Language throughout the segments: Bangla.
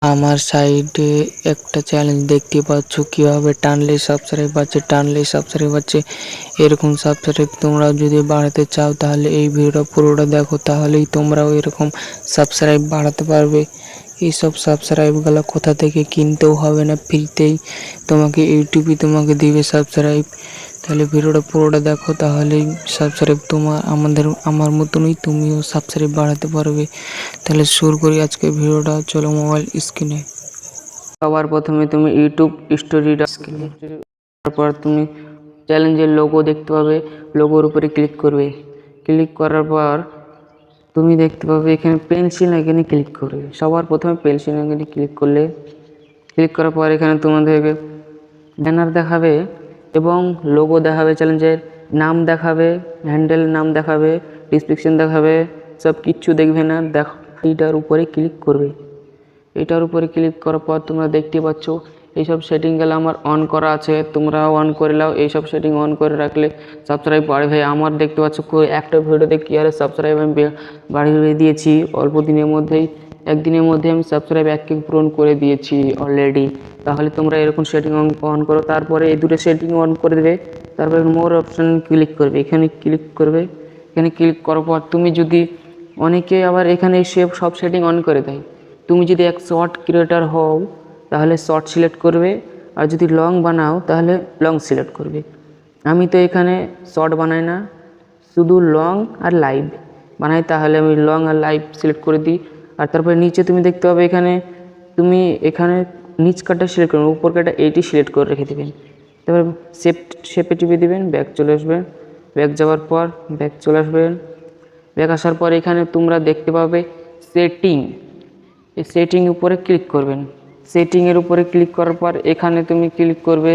আমার সাইডে একটা চ্যালেঞ্জ দেখতে পাচ্ছ, কিভাবে টানলে সাবস্ক্রাইব বাড়ছে, টানলে সাবস্ক্রাইব বাড়ছে। এরকম সাবস্ক্রাইব তোমরা যদি বাড়াতে চাও তাহলে এই ভিডিওটা পুরোটা দেখো, তাহলেই তোমরাও এরকম সাবস্ক্রাইব বাড়াতে পারবে। এইসব সাবস্ক্রাইবগুলো কোথা থেকে কিনতেও হবে না, ফ্রিতেই তোমাকে ইউটিউবই তোমাকে দিবে সাবস্ক্রাইব। তাহলে ভিডিওটা পুরোটা দেখো, তাহলেই সাবস্ক্রাইব আমার মতনই তুমিও সাবস্ক্রাইব বাড়াতে পারবে। তাহলে শুরু করি আজকে ভিডিওটা, চলো মোবাইল স্ক্রিনে। সবার প্রথমে তুমি ইউটিউব স্টোরিটা স্ক্রিনে, তারপর তুমি চ্যালেঞ্জের লোগো দেখতে পাবে, লোগোর উপরে ক্লিক করবে। ক্লিক করার পর তুমি দেখতে পাবে এখানে পেন্সিল আইকনে ক্লিক করবে। সবার প্রথমে পেন্সিল আইকনে ক্লিক করার পর এখানে তোমাদেরকে ব্যানার দেখাবে এবং লোগো দেখাবে, চ্যালেঞ্জের নাম দেখাবে, হ্যান্ডেল নাম দেখাবে, ডিসক্রিপশন দেখাবে, সব কিচ্ছু দেখবে না। দেখো এইটার উপরে ক্লিক করবে। এটার উপরে ক্লিক করার পর তোমরা দেখতে পাচ্ছ এইসব সেটিংগুলো আমার অন করা আছে, তোমরা অন করে নাও। এইসব সেটিং অন করে রাখলে সাবস্ক্রাইব বাড়বে। আমার দেখতে পাচ্ছ একটা ভিডিওতে কি আরে সাবস্ক্রাইব আমি বাড়িয়ে দিয়েছি অল্প দিনের মধ্যেই, একদিনের মধ্যে আমি সাবস্ক্রাইব 1K পূরণ করে দিয়েছি অলরেডি। তাহলে তোমরা এরকম সেটিং অন করো, তারপরে এই দুটো সেটিং অন করে দেবে। তারপরে মোর অপশান ক্লিক করবে, এখানে ক্লিক করবে। এখানে ক্লিক করার পর তুমি যদি, অনেকে আবার এখানে সব সেটিং অন করে দেয়, তুমি যদি এক শর্ট ক্রিয়েটার হও তাহলে শর্ট সিলেক্ট করবে, আর যদি লং বানাও তাহলে লং সিলেক্ট করবে। আমি তো এখানে শর্ট বানাই না, শুধু লং আর লাইভ বানাই, তাহলে আমি লং আর লাইভ সিলেক্ট করে দিই। আর তারপরে নিচে তুমি দেখতে পাবে এখানে নিচ কাটটা সিলেক্ট করবেন, উপর কাটটা এইটি সিলেক্ট করে রেখে দেবেন। তারপর শেপে টিপে দেবেন, ব্যাক চলে আসবেন। ব্যাক যাওয়ার পর ব্যাক চলে আসবেন। ব্যাক আসার পর এখানে তোমরা দেখতে পাবে সেটিং, এই সেটিং উপরে ক্লিক করবেন। সেটিংয়ের উপরে ক্লিক করার পর এখানে তুমি ক্লিক করবে।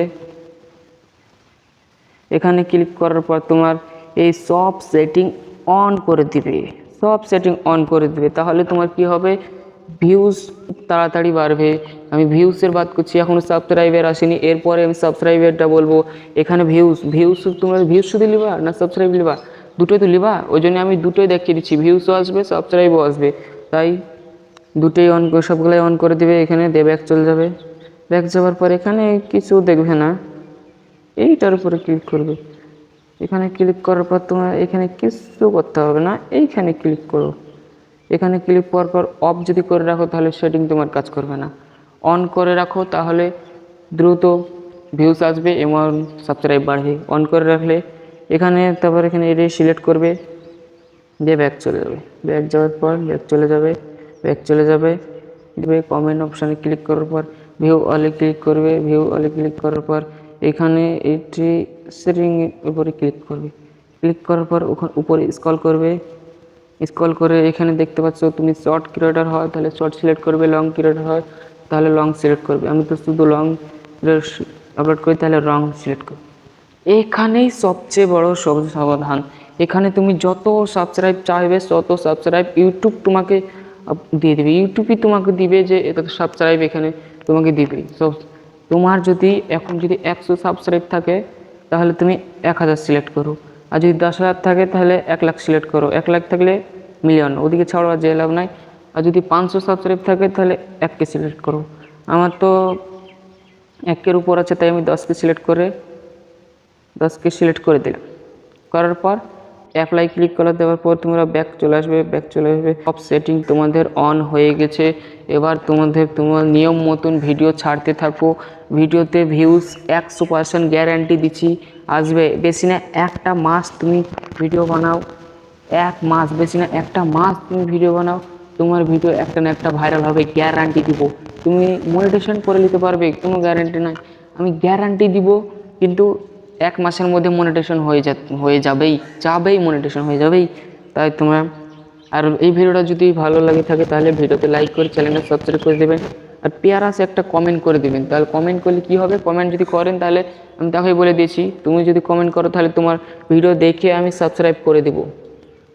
এখানে ক্লিক করার পর তোমার এই সব সেটিং অন করে দিবে, সব সেটিং অন করে দিবে। তাহলে তোমার কি হবে, ভিউজ তাড়াতাড়ি বাড়বে। আমি ভিউসের বাদ করছি, এখনও সাবস্ক্রাইবার আসেনি, এরপরে আমি সাবস্ক্রাইবারটা বলবো। এখানে ভিউজ তোমরা ভিউজ শুধু লিবা না সাবস্ক্রাইব লিবা, দুটোই তো লিবা। ওই জন্য আমি দুটোই দেখিয়ে দিচ্ছি, ভিউসও আসবে সাবস্ক্রাইবও আসবে, তাই দুটোই অন, সবগুলোই অন করে দিবে। এখানে দিয়ে ব্যাক চলে যাবে। ব্যাক যাওয়ার পর এখানে কিছু দেখবে না, এইটার উপরে ক্লিক করবে। এখানে ক্লিক করার পর তোমার এখানে কিছু করতে হবে না, এইখানে ক্লিক করো। এখানে ক্লিক করার পর অফ যদি করে রাখো তাহলে সেটিং তোমার কাজ করবে না, অন করে রাখো তাহলে দ্রুত ভিউজ আসবে এবং সাবস্ক্রাইব বাড়বে। অন করে রাখলে এখানে, তারপর এখানে এটাই সিলেক্ট করবে, দিয়ে ব্যাক চলে যাবে। ব্যাক যাওয়ার পর ব্যাক চলে যাবে। কমেন্ট অপশানে ক্লিক করার পর ভিউ অলে ক্লিক করবে। ভিউ অলে ক্লিক করার পর এখানে এটি সেটিং উপরে ক্লিক করবে। ক্লিক করার পর ওখানে উপরে স্ক্রল করবে। স্ক্রল করে এখানে দেখতে পাচ্ছ তুমি শর্ট ক্রিয়েটর হয় তাহলে শর্ট সিলেক্ট করবে, লং ক্রিয়েটর হয় তাহলে লং সিলেক্ট করবে। আমি তো শুধু লং আপলোড করি, তাহলে লং সিলেক্ট করবে। এখানেই সবচেয়ে বড় সমাধান। এখানে তুমি যত সাবস্ক্রাইব চাইবে তত সাবস্ক্রাইব ইউটিউব তোমাকে দিয়ে দেবে, ইউটিউবই তোমাকে দিবে যে এত সাবস্ক্রাইব এখানে তোমাকে দিবে। সব তোমার যদি এখন যদি 100 সাবস্ক্রাইব থাকে তাহলে তুমি 1000 সিলেক্ট করো, আর যদি 10,000 থাকে তাহলে 1 লাখ সিলেক্ট করো, 1 লাখ থাকলে মিলিয়ন, ওদিকে ছাড়ো আর যে লাভ নাই। আর যদি 500 সাবস্ক্রাইব থাকে তাহলে 1K সিলেক্ট করো। আমার তো 1K উপর আছে, তাই আমি 10K সিলেক্ট করে দিলাম। করার পর অ্যাপ্লাই ক্লিক করে দেওয়ার পর তোমরা ব্যাক চলে আসবে। সব সেটিং তোমাদের অন হয়ে গেছে। এবার তোমার নিয়ম মতন ভিডিও ছাড়তে থাকো। ভিডিওতে ভিউজ 100% গ্যারান্টি দিচ্ছি আসবে। বেশি না একটা মাস তুমি ভিডিও বানাও, 1 মাস, বেশি না একটা মাস তুমি ভিডিও বানাও, তোমার ভিডিও একটা না একটা ভাইরাল হবে, গ্যারান্টি দিব। তুমি মনিটাইজেশন করে নিতে পারবে, কোনো গ্যারান্টি নাই, আমি গ্যারান্টি দিব। কিন্তু 1 মাসের মধ্যে মনিটাইজেশন হয়ে যাবেই মনিটাইজেশন হয়ে যাবেই। তাই তোমরা, আর এই ভিডিওটা যদি ভালো লাগে থাকে তাহলে ভিডিওতে লাইক করে চ্যানেলটা সাবস্ক্রাইব করে দেবেন, আর পেয়ারাস একটা কমেন্ট করে দেবেন। তাহলে কমেন্ট করলে কী হবে, কমেন্ট যদি করেন তাহলে আমি তাকে বলে দিয়েছি, তুমি যদি কমেন্ট করো তাহলে তোমার ভিডিও দেখে আমি সাবস্ক্রাইব করে দেবো,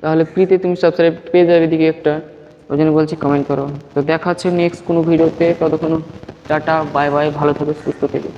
তাহলে ফ্রিতে তুমি সাবস্ক্রাইব পেয়ে যাবে দিকে একটা। ওই জন্য বলছি কমেন্ট করো। তো দেখা হচ্ছে নেক্সট কোনো ভিডিওতে, ততক্ষণ টাটা বাই বাই, ভালো থাকো, সুস্থ থেকো।